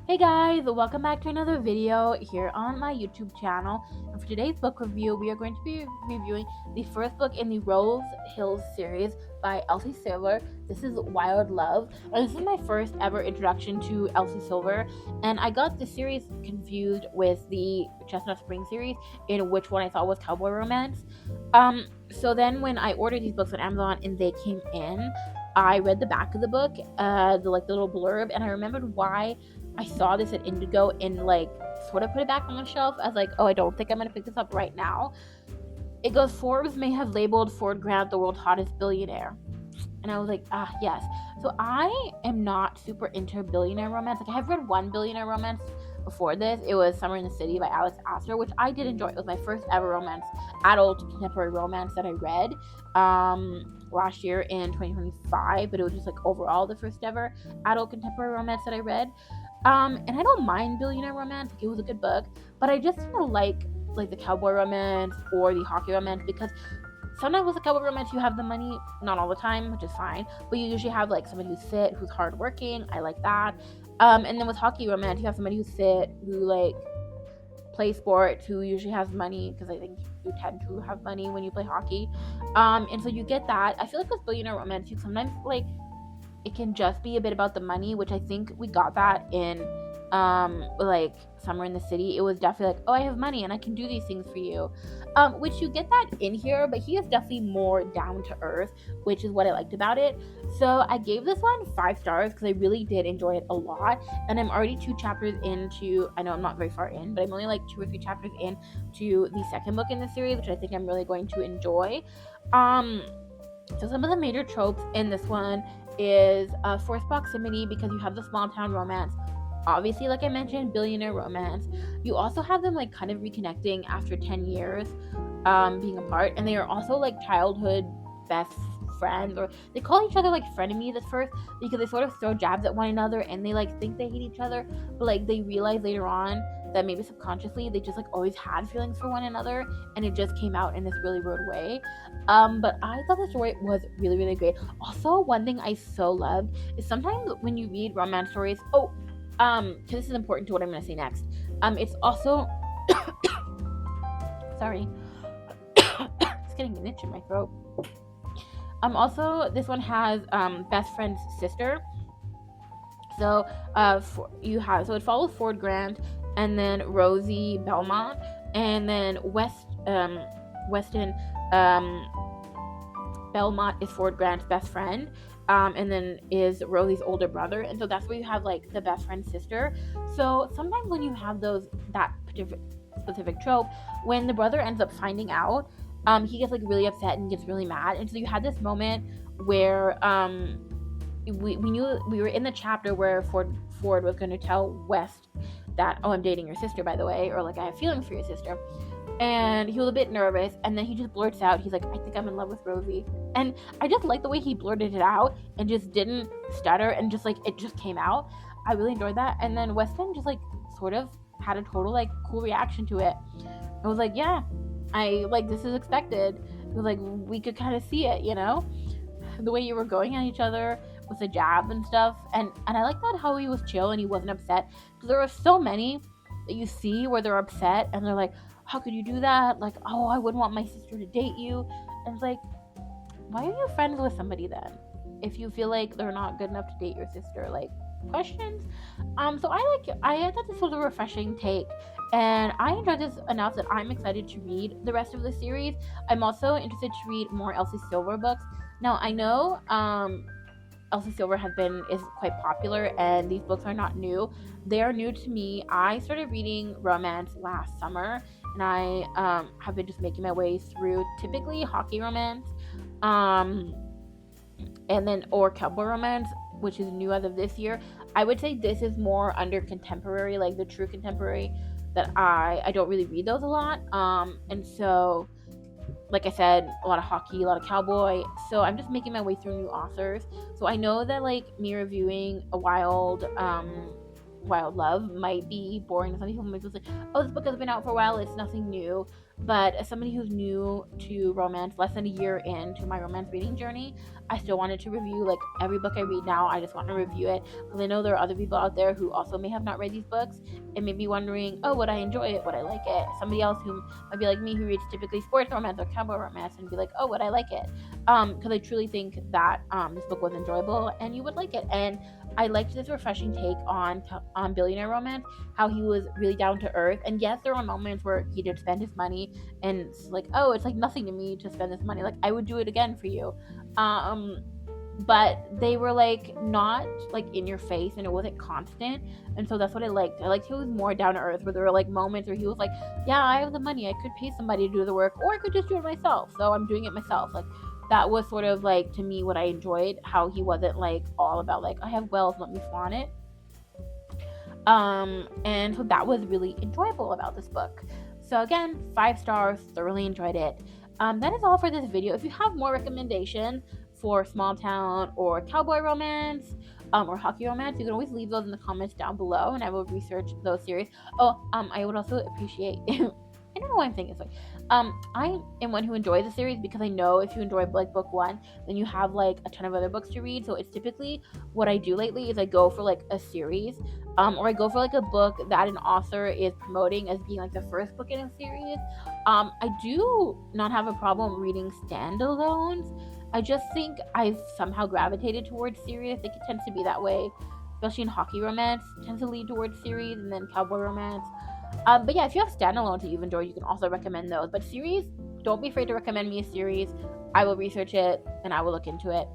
Hey guys, welcome back to another video here on my YouTube channel. And for today's book review, we are going to be reviewing the first book in the Rose Hills series by Elsie Silver. This is Wild Love. And this is my first ever introduction to Elsie Silver. And I got the series confused with the Chestnut Spring series, in which one I thought was Cowboy Romance. So then when I ordered these books on Amazon and they came in, I read the back of the book, the little blurb, and I remembered why I saw this at Indigo and sort of put it back on the shelf as oh, I don't think I'm gonna pick this up right now. It goes, Forbes may have labeled Ford Grant the world's hottest billionaire. And I was like, yes. So I am not super into billionaire romance. I have read one billionaire romance before this. It was Summer in the City by Alex Astor, which I did enjoy. It was my first ever romance, adult contemporary romance that I read last year in 2025. But it was just overall the first ever adult contemporary romance that I read. And I don't mind billionaire romance. It was a good book, but I just didn't like the cowboy romance or the hockey romance, because sometimes with a cowboy romance you have the money, not all the time, which is fine, but you usually have somebody who's fit, who's hardworking. I like that. And then with hockey romance you have somebody who's fit, who play sports, who usually has money, because I think you tend to have money when you play hockey. And so you get that. I feel like with billionaire romance you sometimes it can just be a bit about the money, which I think we got that in Summer in the City. It was definitely oh, I have money and I can do these things for you, which you get that in here, but he is definitely more down to earth, which is what I liked about it. So I gave this one 5 stars because I really did enjoy it a lot, and I'm already 2 chapters into, I know I'm not very far in, but I'm only 2 or 3 chapters in to the second book in the series, which I think I'm really going to enjoy. So some of the major tropes in this one is forced proximity, because you have the small town romance. Obviously, like I mentioned, billionaire romance. You also have them kind of reconnecting after 10 years being apart, and they are also childhood best friends, or they call each other frenemies at first, because they sort of throw jabs at one another and they think they hate each other, but they realize later on that maybe subconsciously they just always had feelings for one another, and it just came out in this really rude way. But I thought the story was really, really great. Also, one thing I so loved is sometimes when you read romance stories, because this is important to what I'm going to say next. It's also sorry, it's getting an itch in my throat. Also, this one has best friend's sister. So it follows Ford Grant, and then Rosie Belmont, and then Weston Belmont is Ford Grant's best friend, and then is Rosie's older brother, and so that's where you have the best friend sister. So sometimes when you have that specific trope, when the brother ends up finding out, he gets really upset and gets really mad, and so you had this moment where we knew, we were in the chapter where Ford was going to tell West that, oh, I'm dating your sister, by the way, or I have feelings for your sister. And he was a bit nervous, and then he just blurts out, he's like, I think I'm in love with Rosie. And I just like the way he blurted it out and just didn't stutter, and just it just came out. I really enjoyed that. And then Weston just sort of had a total cool reaction to it. I was like, yeah, I this is expected. It was we could kind of see it, the way you were going at each other with the jab and stuff. And I like that how he was chill and he wasn't upset, because there are so many that you see where they're upset and they're like, how could you do that? Oh, I wouldn't want my sister to date you. And it's why are you friends with somebody then if you feel they're not good enough to date your sister? Questions. So I thought this was a refreshing take, and I enjoyed this enough that I'm excited to read the rest of the series. I'm also interested to read more Elsie Silver books. Now I know Elsie Silver is quite popular, and these books are not new. They are new to me. I started reading romance last summer, and I have been just making my way through typically hockey romance, and then or cowboy romance, which is new as of this year. I would say this is more under contemporary, the true contemporary, that I don't really read those a lot. And so, like I said, a lot of hockey, a lot of cowboy. So I'm just making my way through new authors. So I know that me reviewing a Wild Love might be boring. Some people might just oh, this book has been out for a while, it's nothing new. But as somebody who's new to romance, less than a year into my romance reading journey, I still wanted to review like every book I read now. I just want to review it because I know there are other people out there who also may have not read these books and may be wondering, oh, would I enjoy it? Would I like it? Somebody else who might be like me who reads typically sports romance or cowboy romance and be like, oh, would I like it? Because I truly think that this book was enjoyable and you would like it. And I liked this refreshing take on billionaire romance, how he was really down to earth. And yes, there were moments where he did spend his money, and it's like, oh, it's like nothing to me to spend this money. Like I would do it again for you. Um, but they were like not like in your face, and it wasn't constant, and so that's what I liked. I liked he was more down to earth, where there were like moments where he was like, yeah, I have the money, I could pay somebody to do the work, or I could just do it myself, so I'm doing it myself. Like that was sort of like to me what I enjoyed, how he wasn't like all about like I have wealth, let me flaunt it. And so that was really enjoyable about this book. So again, 5 stars, thoroughly enjoyed it. That is all for this video. If you have more recommendations for small town or cowboy romance, or hockey romance, you can always leave those in the comments down below, and I will research those series. Oh, I would also appreciate. I don't know why I'm saying this way. I am one who enjoys the series because I know if you enjoy like book one, then you have like a ton of other books to read. So it's typically what I do lately is I go for like a series, or I go for like a book that an author is promoting as being like the first book in a series. I do not have a problem reading standalones. I just think I've somehow gravitated towards series. I think it tends to be that way, especially in hockey romance. It tends to lead towards series, and then cowboy romance. But yeah, if you have standalones that you've enjoyed, you can also recommend those. But series, don't be afraid to recommend me a series. I will research it and I will look into it.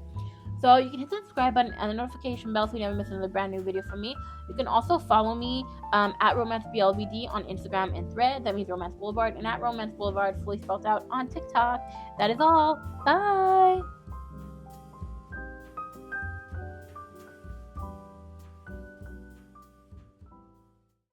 So you can hit the subscribe button and the notification bell so you never miss another brand new video from me. You can also follow me at RomanceBLVD on Instagram and Thread. That means Romance Boulevard, and at Romance Boulevard, fully spelled out, on TikTok. That is all. Bye.